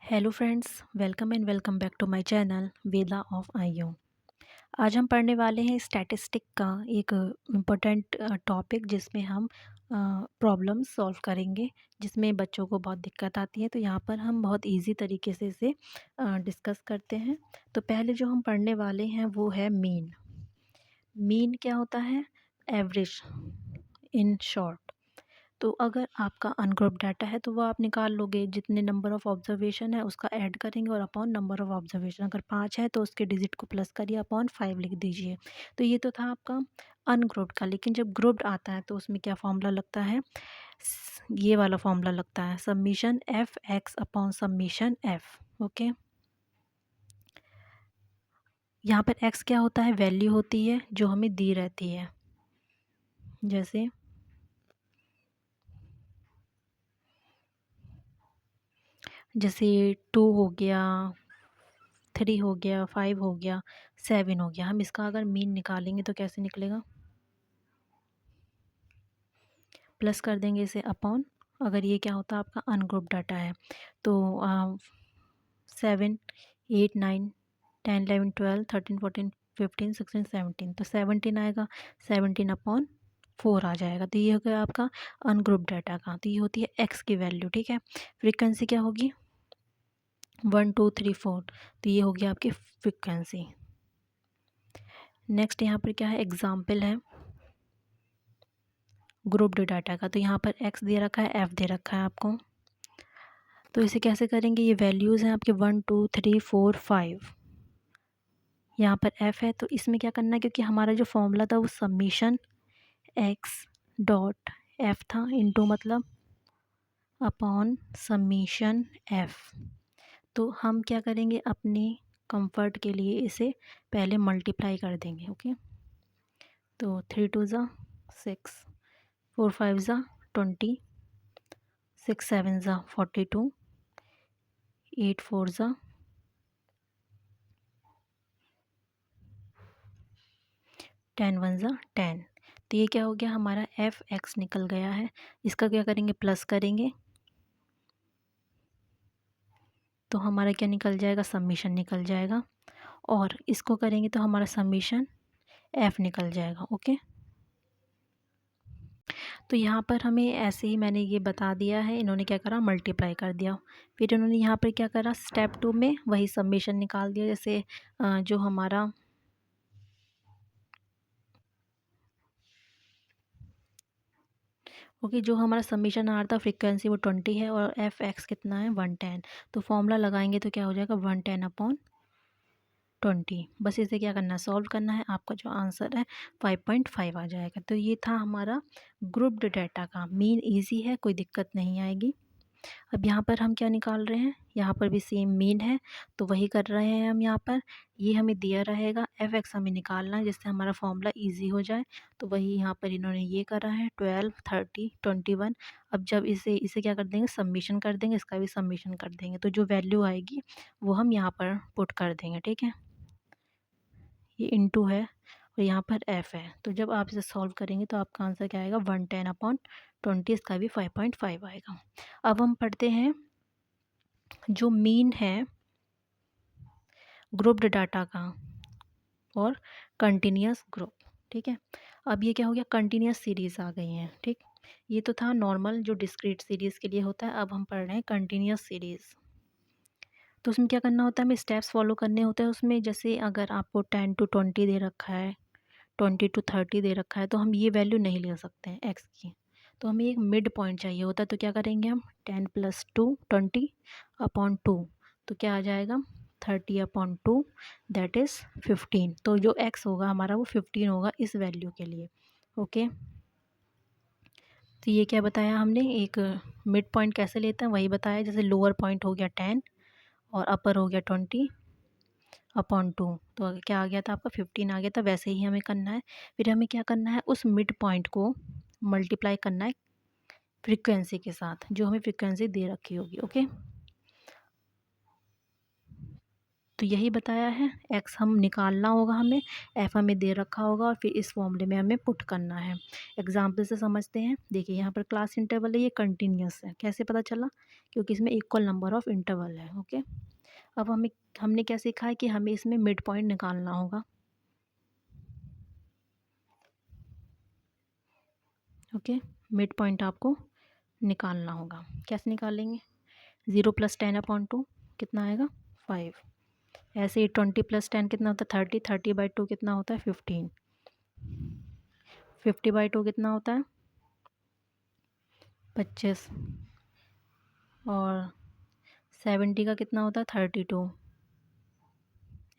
Hello friends, welcome back to my channel Veda of IU. आज हम पढ़ने वाले हैं स्टैटिस्टिक का एक इम्पोर्टेंट टॉपिक जिसमें हम प्रॉब्लम्स सॉल्व करेंगे, जिसमें बच्चों को बहुत दिक्कत आती है। तो यहाँ पर हम बहुत इजी तरीके से इसे डिस्कस करते हैं। तो पहले जो हम पढ़ने वाले हैं वो है मीन। मीन क्या होता है? Average in short. तो अगर आपका अनग्रुप डाटा है तो वो आप निकाल लोगे, जितने नंबर ऑफ़ ऑब्जर्वेशन है उसका ऐड करेंगे और अपॉन नंबर ऑफ़ ऑब्जर्वेशन। अगर 5 है तो उसके डिजिट को प्लस करिए, अपॉन 5 लिख दीजिए। तो ये तो था आपका अनग्रुप्ड का। लेकिन जब ग्रुप्ड आता है तो उसमें क्या फॉर्मूला लगता है? ये वाला फॉर्मूला लगता है, summation F x upon summation F. Okay, यहाँ पर एक्स क्या होता है? वैल्यू होती है जो हमें दी रहती है। जैसे जैसे 2 हो गया, 3 हो गया, 5 हो गया, 7 हो गया। हम इसका अगर मीन निकालेंगे तो कैसे निकलेगा? प्लस कर देंगे इसे अपॉन। अगर ये क्या होता है? आपका अनग्रुप डाटा है। तो 7, 8, 9, 10, 11, 12, 13, 14, 15, 16, 17, तो 17 आएगा। 17 अपॉन 4 आ जाएगा। तो ये हो गया आपका अनग्रुप डाटा का। तो ये होती है एक्स की वैल्यू। ठीक है, फ्रीक्वेंसी क्या होगी? 1, 2, 3, 4। तो ये हो गया आपकी फ्रीक्वेंसी। नेक्स्ट यहाँ पर क्या है? एग्जाम्पल है ग्रुप्ड डाटा का। तो यहाँ पर एक्स दे रखा है, एफ दे रखा है आपको। तो इसे कैसे करेंगे? ये वैल्यूज़ हैं आपके 1, 2, 3, 4, 5। यहाँ पर एफ है तो इसमें क्या करना है? क्योंकि हमारा जो फॉर्मूला था वो समीशन एक्स डॉट एफ था, इनटू मतलब अपॉन समीशन एफ। तो हम क्या करेंगे? अपने कंफर्ट के लिए इसे पहले मल्टीप्लाई कर देंगे। ओके, तो 3 2 ज़ा 6, 4 5 ज़ा 20, 6 7 ज़ा 42, 8 4 ज़ा 10 1 ज़ा 10। तो ये क्या हो गया? हमारा एफ एक्स निकल गया है। इसका क्या करेंगे? प्लस करेंगे तो हमारा क्या निकल जाएगा? समीशन निकल जाएगा। और इसको करेंगे तो हमारा समीशन एफ निकल जाएगा। ओके, तो यहाँ पर हमें ऐसे ही मैंने ये बता दिया है, इन्होंने क्या करा? मल्टीप्लाई कर दिया। फिर इन्होंने यहाँ पर क्या करा? स्टेप 2 में वही समीशन निकाल दिया। जैसे जो हमारा ओके, जो हमारा समीशन आ रहा था फ्रीक्वेंसी वो 20 है और एफ एक्स कितना है? 110। तो फॉर्मूला लगाएंगे तो क्या हो जाएगा? 110 अपॉन 20। बस इसे क्या करना है? सॉल्व करना है। आपका जो आंसर है 5.5 आ जाएगा। तो ये था हमारा ग्रुप्ड डाटा का। मीन इजी है, कोई दिक्कत नहीं आएगी। अब यहाँ पर हम क्या निकाल रहे हैं? यहाँ पर भी सेम मीन है तो वही कर रहे हैं हम यहाँ पर। ये हमें दिया रहेगा, एफ एक्स हमें निकालना है जिससे हमारा फॉर्मूला इजी हो जाए। तो वही यहाँ पर इन्होंने ये करा है 12, 30, 21। अब जब इसे इसे क्या कर देंगे? सबमिशन कर देंगे, इसका भी सबमिशन कर देंगे। तो जो वैल्यू आएगी वो हम यहाँ पर पुट कर देंगे। ठीक है, ये इनटू है और यहाँ पर एफ है। तो जब आप इसे सॉल्व करेंगे तो आपका आंसर क्या आएगा? 110 अपॉन 20। इसका भी 5.5 आएगा। अब हम पढ़ते हैं जो मीन है ग्रुप्ड डाटा का और कंटिन्यूस ग्रुप। ठीक है, अब ये क्या हो गया? कंटिन्यूस सीरीज़ आ गई हैं। ठीक, ये तो था नॉर्मल जो डिस्क्रीट सीरीज़ के लिए होता है। अब हम पढ़ रहे हैं कंटिन्यूस सीरीज़। तो उसमें क्या करना होता है? हमें स्टेप्स फॉलो करने होते हैं उसमें। जैसे अगर आपको 10 to 20 दे रखा है, 20 to 30 दे रखा है, तो हम ये वैल्यू नहीं ले सकते हैं एक्स की। तो हमें एक मिड पॉइंट चाहिए होता है। तो क्या करेंगे हम? 10 + 2 20 अपॉन 2। तो क्या आ जाएगा? 30 अपॉन 2 दैट इज़ 15। तो जो एक्स होगा हमारा वो 15 होगा इस वैल्यू के लिए। ओके, तो ये क्या बताया हमने? एक मिड पॉइंट कैसे लेते हैं वही बताया। जैसे लोअर पॉइंट हो गया 10 और अपर हो गया 20 अपॉन 2। तो क्या आ गया था? आपका 15 आ गया था। वैसे ही हमें करना है। फिर हमें क्या करना है? उस मिड पॉइंट को मल्टीप्लाई करना है फ्रीक्वेंसी के साथ, जो हमें फ्रीक्वेंसी दे रखी होगी। ओके, तो यही बताया है, एक्स हम निकालना होगा हमें, एफ हमें दे रखा होगा और फिर इस फॉर्मूले में हमें पुट करना है। एग्जाम्पल से समझते हैं। देखिए यहाँ पर क्लास इंटरवल है, ये कंटिन्यूस है। कैसे पता चला? क्योंकि इसमें इक्वल नंबर ऑफ इंटरवल है। ओके, अब हमने क्या सीखा है कि हमें इसमें मिड पॉइंट निकालना होगा। ओके, मिड पॉइंट आपको निकालना होगा। कैसे निकालेंगे? 0 + 10/2 कितना आएगा? 5। ऐसे ही 20 + 10 कितना होता है? 30। 30/2 कितना होता है? 15। 50/2 कितना होता है? 25। और 70 का कितना होता है? 32।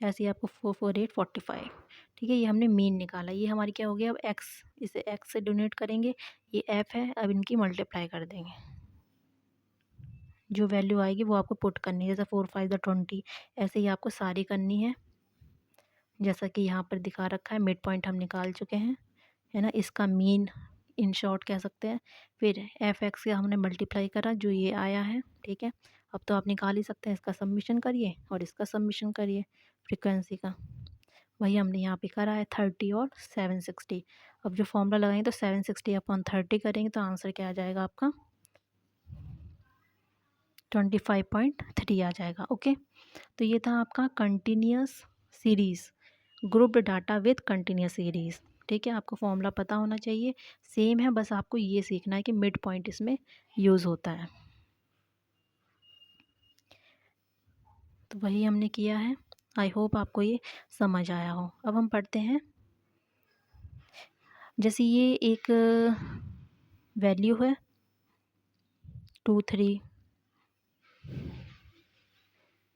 ऐसे ही आपको 4 4 8 45। ठीक है, ये हमने मीन निकाला। ये हमारी क्या हो गया? अब एक्स, इसे एक्स से डोनेट करेंगे। ये एफ है, अब इनकी मल्टीप्लाई कर देंगे। जो वैल्यू आएगी वो आपको पुट करनी है। जैसे 4 5 20, ऐसे ही आपको सारी करनी है। जैसा कि यहाँ पर दिखा रखा है, मिड पॉइंट हम निकाल चुके हैं, है ना। इसका मीन इन शॉर्ट कह सकते हैं। फिर एफ एक्स का हमने मल्टीप्लाई करा, जो ये आया है। ठीक है, अब तो आप निकाल ही सकते हैं। इसका सबमिशन करिए और इसका सबमिशन करिए फ्रीक्वेंसी का। वही हमने यहाँ पे करा है, 30 और 760। अब जो फॉर्मूला लगाएंगे तो 760/30 करेंगे तो आंसर क्या आ जाएगा आपका? 25.3 आ जाएगा। ओके, तो ये था आपका continuous series, grouped data with continuous series. ठीक है, आपको फॉर्मूला पता होना चाहिए। सेम है, बस आपको ये सीखना है कि मिड पॉइंट इसमें यूज़ होता है। तो वही हमने किया है। आई होप आपको ये समझ आया हो। अब हम पढ़ते हैं। जैसे ये एक वैल्यू है 2 3,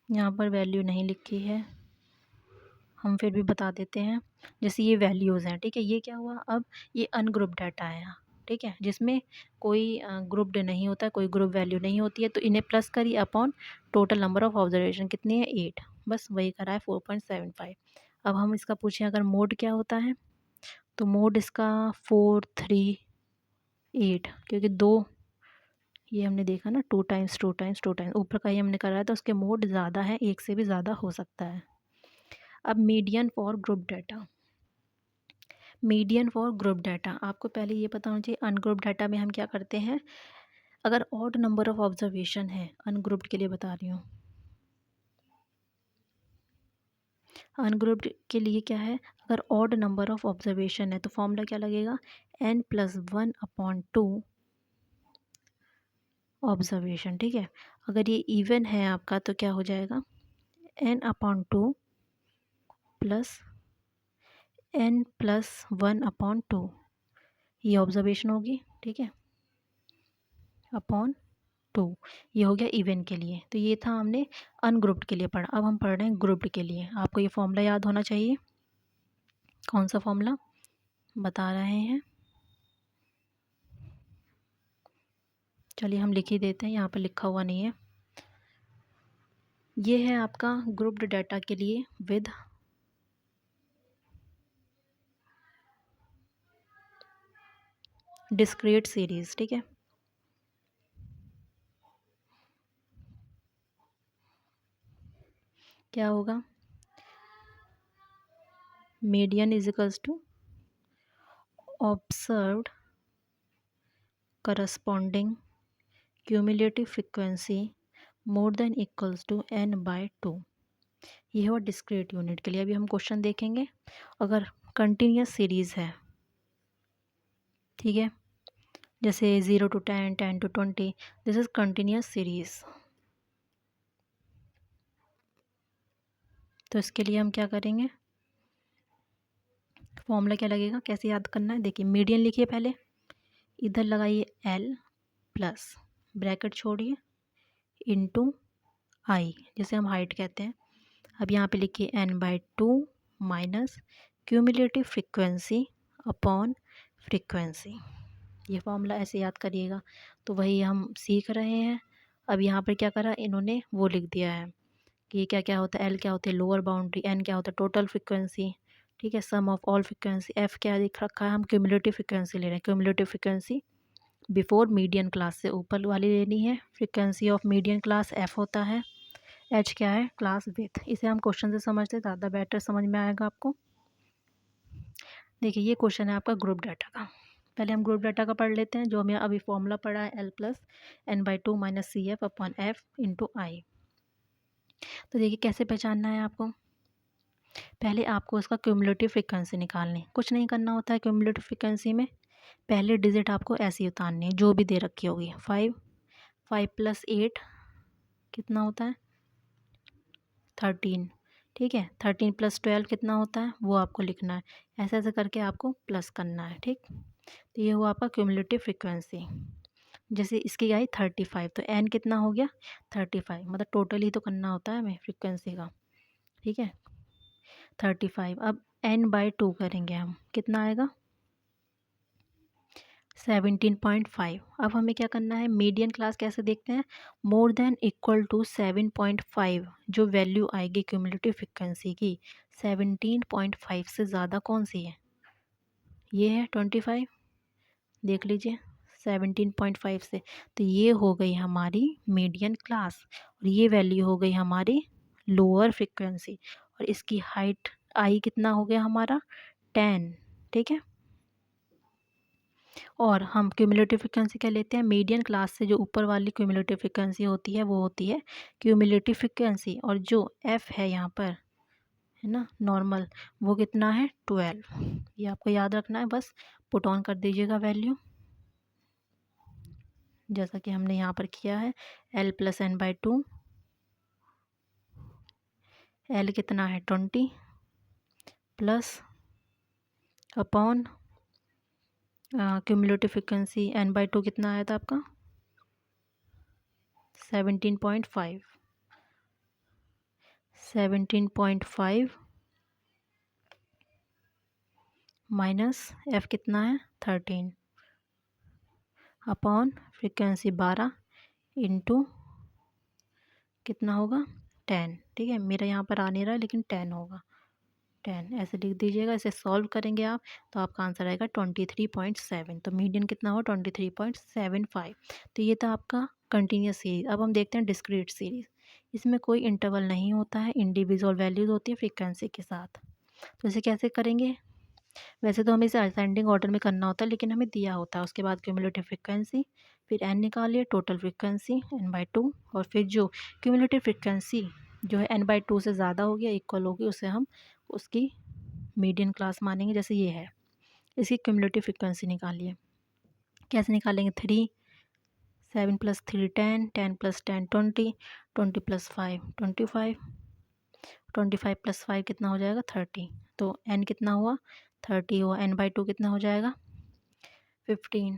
यहाँ पर वैल्यू नहीं लिखी है, हम फिर भी बता देते हैं। जैसे ये वैल्यूज़ हैं, ठीक है। ये क्या हुआ? अब ये अनग्रुप डाटा है, ठीक है, जिसमें कोई ग्रुप्ड नहीं होता है, कोई ग्रुप वैल्यू नहीं होती है। तो इन्हें प्लस करिए upon total number of observation कितनी है? 8। बस वही करा है, 4.75। अब हम इसका पूछें अगर मोड क्या होता है, तो मोड इसका 4 3 8, क्योंकि दो, ये हमने देखा ना, 2 टाइम्स 2 टाइम्स 2 टाइम्स ऊपर का ही हमने करा है, तो उसके मोड ज़्यादा है, एक से भी ज़्यादा हो सकता है। अब median for group data, median for group data, आपको पहले ये पता होना चाहिए। अनग्रुप डाटा में हम क्या करते हैं? अगर ऑड नंबर ऑफ ऑब्जर्वेशन है, अनग्रुप्ड के लिए बता रही हूँ, अनग्रुप्ड के लिए क्या है? अगर ऑड नंबर ऑफ ऑब्जर्वेशन है तो फॉर्मूला क्या लगेगा? n+1/2 observation. ठीक है, अगर ये इवन है आपका तो क्या हो जाएगा? n/2 प्लस n+1/2, ये ऑब्जर्वेशन होगी। ठीक है, अपॉन 2, ये हो गया इवन के लिए। तो ये था हमने अनग्रुप्ड के लिए पढ़ा। अब हम पढ़ रहे हैं ग्रुप्ड के लिए। आपको ये फॉर्मूला याद होना चाहिए। कौन सा फॉर्मूला बता रहे हैं? चलिए हम लिख ही देते हैं, यहाँ पर लिखा हुआ नहीं है। ये है आपका ग्रुप्ड डाटा के लिए विद डिस्क्रीट सीरीज। ठीक है, क्या होगा? Median is equals to observed corresponding cumulative frequency more than equals to n/2। ये है डिस्क्रीट यूनिट के लिए। अभी हम क्वेश्चन देखेंगे। अगर कंटिन्यूस सीरीज़ है, ठीक है, जैसे 0 to 10, 10 to 20, this is continuous series. तो इसके लिए हम क्या करेंगे? फॉर्मूला क्या लगेगा? कैसे याद करना है? देखिए, मीडियन लिखिए पहले, इधर लगाइए l प्लस ब्रैकेट छोड़िए इनटू आई, जैसे हम हाइट कहते हैं। अब यहाँ पे लिखिए n/2 minus cumulative frequency upon frequency. ये फॉर्मूला ऐसे याद करिएगा। तो वही हम सीख रहे हैं। अब यहाँ पर क्या करा इन्होंने? वो लिख दिया है कि क्या क्या होता है। एल क्या होता है? Lower boundary. एन क्या होता है? Total frequency. ठीक है, सम ऑफ ऑल फ्रिक्वेंसी। एफ क्या लिख रखा है? हम क्यूमुलेटिव फ्रिक्वेंसी ले रहे हैं। Cumulative frequency before median class से ऊपर वाली लेनी है। Frequency of median class F होता है। एच क्या है, क्लास विथ। इसे हम क्वेश्चन से समझते ज़्यादा बेटर समझ में आएगा आपको। देखिए ये क्वेश्चन है आपका ग्रुप डाटा का। पहले हम ग्रुप डाटा का पढ़ लेते हैं, जो हमें अभी फॉर्मूला पढ़ा है L+N/2 - CF/F × I। तो देखिए कैसे पहचानना है आपको। पहले आपको उसका क्यूमुलेटिव फ्रीक्वेंसी निकालनी, कुछ नहीं करना होता है क्यूमुलेटिव फ्रीक्वेंसी में। पहले डिजिट आपको ऐसे ही उतारनी है जो भी दे रखी होगी। 5 + 8 कितना होता है, 13। ठीक है, 13 + 12 कितना होता है वो आपको लिखना है। ऐसे ऐसे करके आपको प्लस करना है। ठीक, तो ये हुआ आपका क्यूमुलेटिव फ्रीक्वेंसी। जैसे इसकी आई 35, तो एन कितना हो गया 35, मतलब टोटल ही तो करना होता है हमें फ्रीक्वेंसी का। ठीक है, 35। अब n/2 करेंगे हम, कितना आएगा 17.5। अब हमें क्या करना है, मीडियन क्लास कैसे देखते हैं, मोर देन इक्वल टू 7.5 जो वैल्यू आएगी क्यूमुलेटिव फ्रिक्वेंसी की, 17.5 से ज़्यादा कौन सी है, ये है 25। देख लीजिए 17.5 से, तो ये हो गई हमारी मीडियन क्लास, और ये वैल्यू हो गई हमारी लोअर फ्रिक्वेंसी, और इसकी हाइट आई कितना हो गया हमारा 10। ठीक है, और हम क्यूमुलेटिव फ्रिक्वेंसी क्या लेते हैं, मीडियन क्लास से जो ऊपर वाली क्यूमुलेटिव फ्रिक्वेंसी होती है वो होती है क्यूमुलेटिव फ्रिक्वेंसी, और जो एफ है यहाँ पर है ना नॉर्मल, वो कितना है 12। ये आपको याद रखना है, बस पुट ऑन कर दीजिएगा वैल्यू जैसा कि हमने यहाँ पर किया है। L+N/2, L कितना है 20 plus upon cumulative frequency N/2 कितना आया था आपका 17.5, 17.5 माइनस एफ कितना है 13 अपॉन फ्रिक्वेंसी 12 इंटू कितना होगा 10। ठीक है, मेरा यहाँ पर आ नहीं रहा है लेकिन 10 होगा, 10 ऐसे लिख दीजिएगा। इसे सॉल्व करेंगे आप तो आपका आंसर आएगा 23.7। तो मीडियन कितना हो 23.75। तो ये था आपका कंटिन्यूस सीरीज। अब हम देखते हैं डिस्क्रीट सीरीज। इसमें कोई इंटरवल नहीं होता है, इंडिविजुअल वैल्यूज होती है फ्रीक्वेंसी के साथ। तो इसे कैसे करेंगे, वैसे तो हमें इसे असेंडिंग ऑर्डर में करना होता है, लेकिन हमें दिया होता है उसके बाद क्यूमुलेटिव फ्रिक्वेंसी, फिर एन निकालिए टोटल फ्रिक्वेंसी n/2, और फिर जो क्यूमुलेटिव फ्रिक्वेंसी जो है n/2 से ज़्यादा हो गया इक्वल होगी, उसे हम उसकी मीडियन क्लास मानेंगे। जैसे ये है, इसकी क्यूमुलेटिव फ्रिक्वेंसी निकालिए, कैसे निकालेंगे 3, 7 + 3 10, 10 + 10 20, 20 + 5 25, 25 + 5 कितना हो जाएगा 30। तो n कितना हुआ 30 हुआ, n/2 कितना हो जाएगा 15।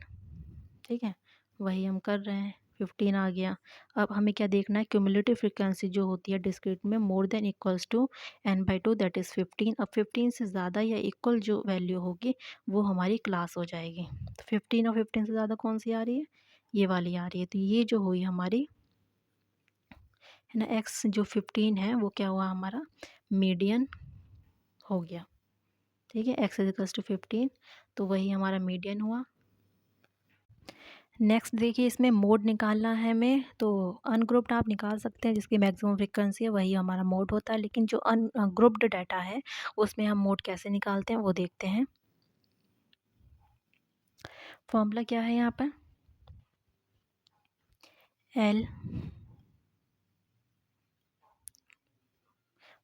ठीक है, वही हम कर रहे हैं, 15 आ गया। अब हमें क्या देखना है, क्यूमुलेटिव फ्रिक्वेंसी जो होती है डिस्क्रीट में more than equals to n/2 that is 15। अब 15 से ज़्यादा या इक्वल जो वैल्यू होगी वो हमारी क्लास हो जाएगी। तो 15 और 15 से ज़्यादा कौन सी आ रही है, ये वाली आ रही है। तो ये जो हुई हमारी है ना x जो 15 है वो क्या हुआ हमारा मीडियन हो गया। ठीक है, x = 15, तो वही हमारा मीडियन हुआ। नेक्स्ट देखिए, इसमें मोड निकालना है हमें, तो अनग्रुप्ड आप निकाल सकते हैं जिसकी मैक्सिमम फ्रिक्वेंसी है वही हमारा मोड होता है, लेकिन जो अनग्रुप्ड डाटा है उसमें हम मोड कैसे निकालते हैं वो देखते हैं। फॉर्मूला क्या है यहाँ पर, एल,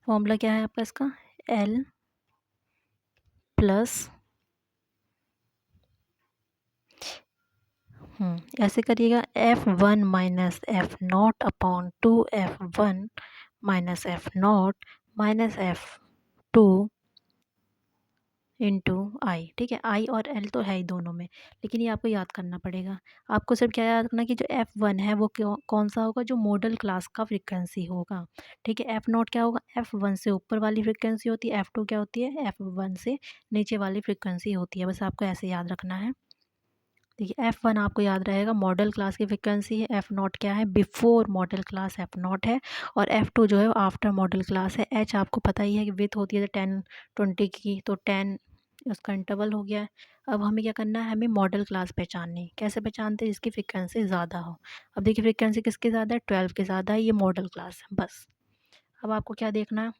फॉर्मूला क्या है आपका इसका, L प्लस ऐसे करिएगा F1 - F0 upon 2F1 - F0 -F2 into आई। ठीक है, आई और एल तो है ही दोनों में, लेकिन ये आपको याद करना पड़ेगा। आपको सिर्फ क्या याद रखना कि जो F1 है वो कौन सा होगा, जो मॉडल क्लास का फ्रिक्वेंसी होगा। ठीक है, F0 क्या होगा, F1 से ऊपर वाली फ्रिक्वेंसी होती है, F2 क्या होती है, F1 से नीचे वाली फ्रिक्वेंसी होती है। बस आपको ऐसे याद रखना है। देखिए F1 आपको याद रहेगा मॉडल क्लास की फ्रिक्वेंसी है, F0 क्या है, बिफोर मॉडल क्लास F0 है, और F2 जो है आफ्टर मॉडल क्लास है। H आपको पता ही है कि विथ होती है 10 20 की, तो 10 उसका इंटरवल हो गया है। अब हमें क्या करना है, हमें मॉडल क्लास पहचाननी है। कैसे पहचानते हैं, जिसकी फ्रिक्वेंसी ज़्यादा हो। अब देखिए फ्रिक्वेंसी किसकी ज़्यादा है, 12 की ज़्यादा है, ये मॉडल क्लास है बस। अब आपको क्या देखना है,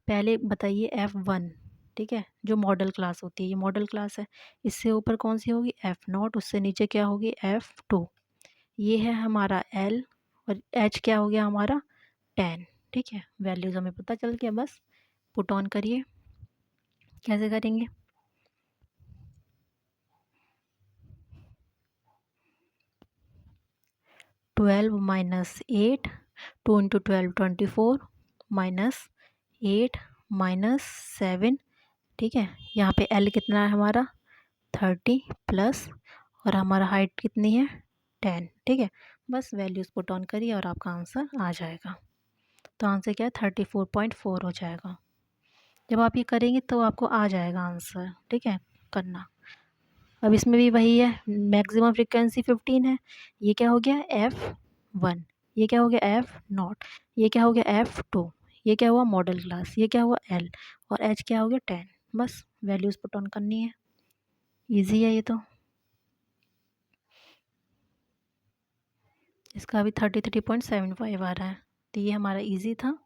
पहले बताइए F1, ठीक है, जो मॉडल क्लास होती है, ये मॉडल क्लास है। इससे ऊपर कौन सी होगी, F0, उससे नीचे क्या होगी, F2। ये है हमारा L, और H क्या हो गया हमारा 10, ठीक है। वैल्यूज़ हमें पता चल गया, बस पुट ऑन करिए। कैसे करेंगे, 12 माइनस 8, 2 इंटू 12 24, माइनस 8 माइनस 7, ठीक है। यहाँ पे L कितना है हमारा 30 प्लस, और हमारा हाइट कितनी है 10, ठीक है। बस वैल्यूज़ पुट ऑन करिए और आपका आंसर आ जाएगा। तो आंसर क्या है 34.4 हो जाएगा। जब आप ये करेंगे तो आपको आ जाएगा आंसर, ठीक है, करना। अब इसमें भी वही है, मैक्सिमम फ्रिक्वेंसी 15 है। ये क्या हो गया F1, ये क्या हो गया F0, ये क्या हो गया F2, ये क्या हुआ मॉडल क्लास, ये क्या हुआ L, और H क्या हो गया 10। बस वैल्यूज़ पुट ऑन करनी है, ईजी है ये तो। इसका अभी 33.75 आ रहा है, तो ये हमारा ईजी था।